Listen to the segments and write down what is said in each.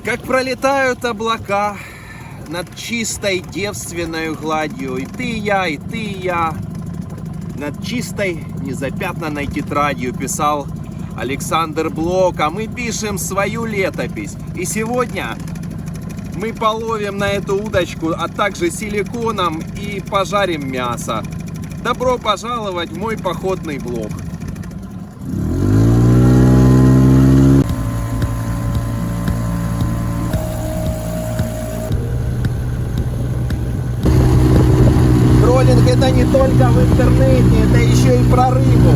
Как пролетают облака над чистой девственной гладью. И ты, и я, и ты, и я. Над чистой, незапятнанной тетрадью писал Александр Блок. А мы пишем свою летопись. И сегодня мы половим на эту удочку, а также силиконом и пожарим мясо. Добро пожаловать в мой походный блог. Троллинг — это не только в интернете, это еще и про рыбу.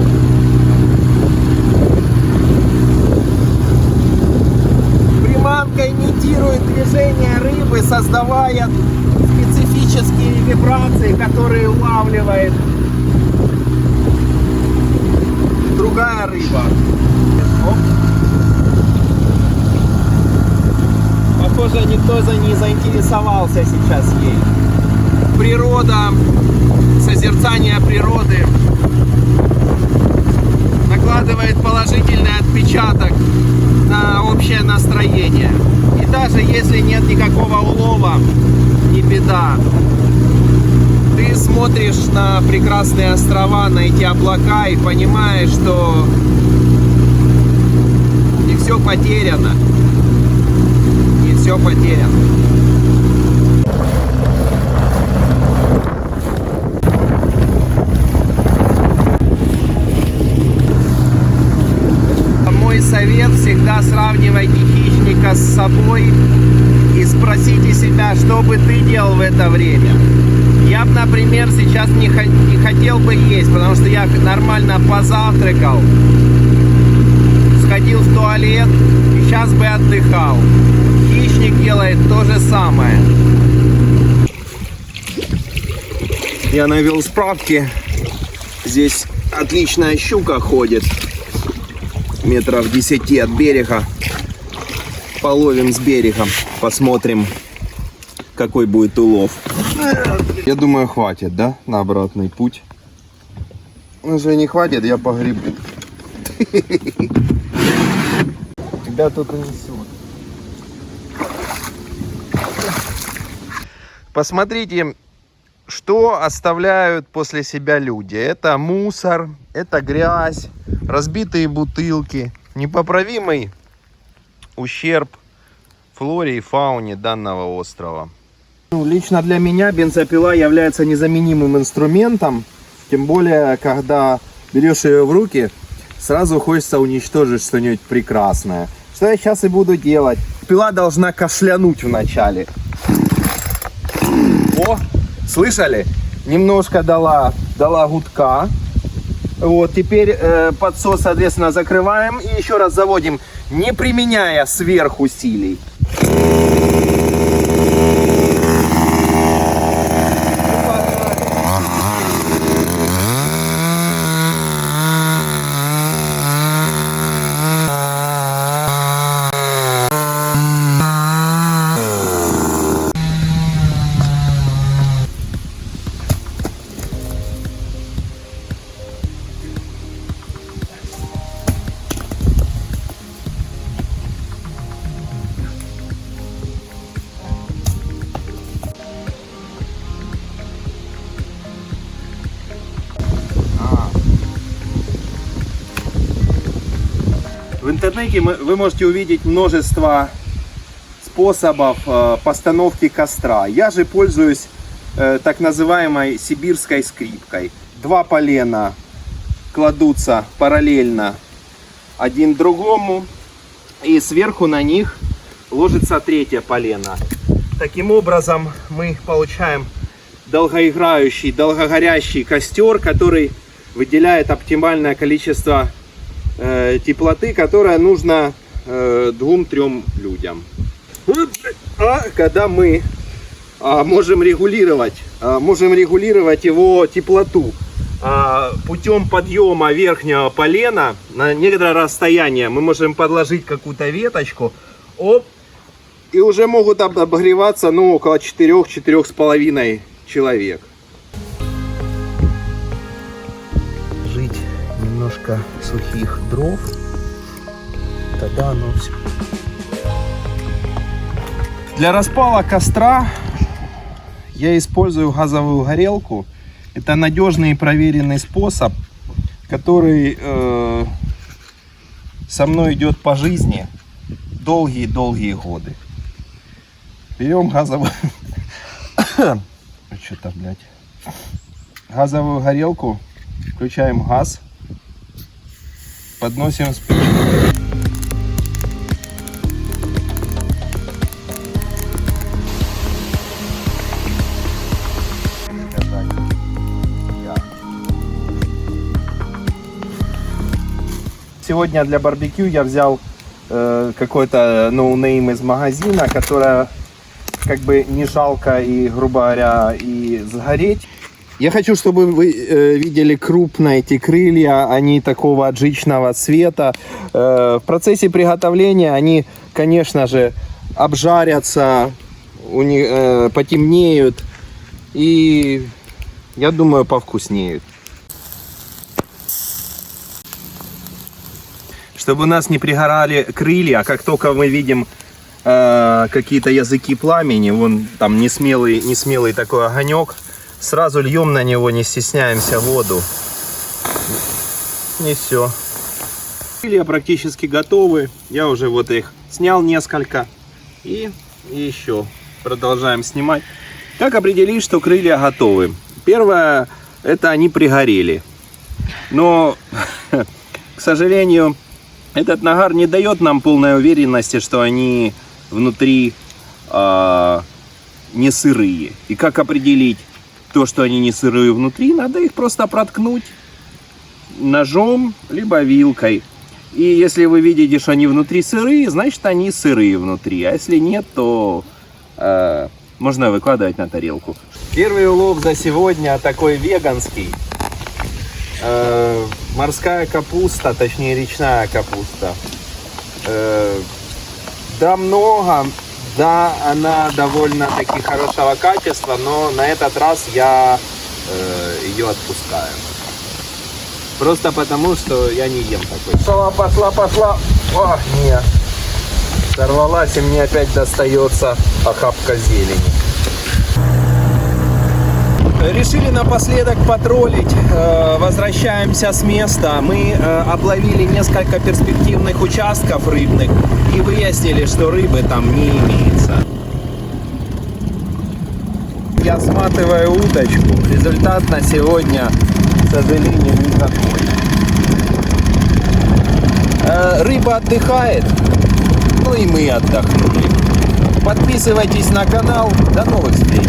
Приманка имитирует движение рыбы, создавая специфические вибрации, которые улавливает другая рыба. Оп. Похоже, никто не заинтересовался сейчас ей. Природа, созерцание природы накладывает положительный отпечаток на общее настроение. И даже если нет никакого улова, не беда. Ты смотришь на прекрасные острова, на эти облака и понимаешь, что не все потеряно. Не все потеряно. Мой совет: всегда сравнивайте хищника с собой и спросите себя, что бы ты делал в это время. Я бы, например, сейчас не хотел бы есть, потому что я нормально позавтракал, сходил в туалет и сейчас бы отдыхал. Хищник делает то же самое. Я навел справки. Здесь отличная щука ходит. Метров 10 от берега. Половим с берега. Посмотрим, какой будет улов. Я думаю, хватит, да? На обратный путь. Если не хватит, я погребу. Тебя тут унесет. Посмотрите, что оставляют после себя люди. Это мусор, это грязь, разбитые бутылки, непоправимый ущерб флоре и фауне данного острова. Лично для меня бензопила является незаменимым инструментом. Тем более, когда берешь ее в руки, сразу хочется уничтожить что-нибудь прекрасное. Что я сейчас и буду делать. Пила должна кашлянуть вначале. О, слышали? Немножко дала гудка. Вот, теперь подсос, соответственно, закрываем и еще раз заводим, не применяя сверхусилий. В интернете вы можете увидеть множество способов постановки костра. Я же пользуюсь так называемой сибирской скрипкой. Два полена кладутся параллельно один другому, и сверху на них ложится третье полено. Таким образом мы получаем долгоиграющий, долгогорящий костер, который выделяет оптимальное количество теплоты, которая нужна 2-3 людям. А когда мы можем регулировать его теплоту путем подъема верхнего полена на некоторое расстояние, мы можем подложить какую-то веточку, оп, и уже могут обогреваться, ну, около 4-4,5 человек. Жить немножко сухих дров, тогда оно все Для распала костра я использую газовую горелку. Это надежный и проверенный способ, который со мной идет по жизни долгие-долгие годы. Берем газовую... Что-то, блядь. Газовую горелку, включаем газ, подносим спичку. Сегодня для барбекю я взял какой-то ноунейм из магазина, которая как бы не жалко и, грубо говоря, и сгореть. Я хочу, чтобы вы видели крупно эти крылья, они такого аджичного цвета. В процессе приготовления они, конечно же, обжарятся, потемнеют и, я думаю, повкуснеют. Чтобы у нас не пригорали крылья, как только мы видим какие-то языки пламени, вон там несмелый такой огонек, сразу льем на него, не стесняемся, воду. И все. Крылья практически готовы. Я уже вот их снял несколько. И еще продолжаем снимать. Как определить, что крылья готовы? Первое, это они пригорели. Но, к сожалению, этот нагар не дает нам полной уверенности, что они внутри не сырые. И как определить то, что они не сырые внутри? Надо их просто проткнуть ножом либо вилкой. И если вы видите, что они внутри сырые, значит они сырые внутри. А если нет, то можно выкладывать на тарелку. Первый улов за сегодня такой веганский. Морская капуста, точнее речная капуста. Да, много. Да, она довольно-таки хорошего качества, но на этот раз я ее отпускаю. Просто потому, что я не ем такой. Пошла. О, нет. Сорвалась, и мне опять достается охапка зелени. Решили напоследок потроллить. Возвращаемся с места. Мы обловили несколько перспективных участков рыбных и выяснили, что рыбы там не имеется. Я сматываю удочку. Результат на сегодня, к сожалению, никакой. Рыба отдыхает, ну и мы отдохнули. Подписывайтесь на канал. До новых встреч!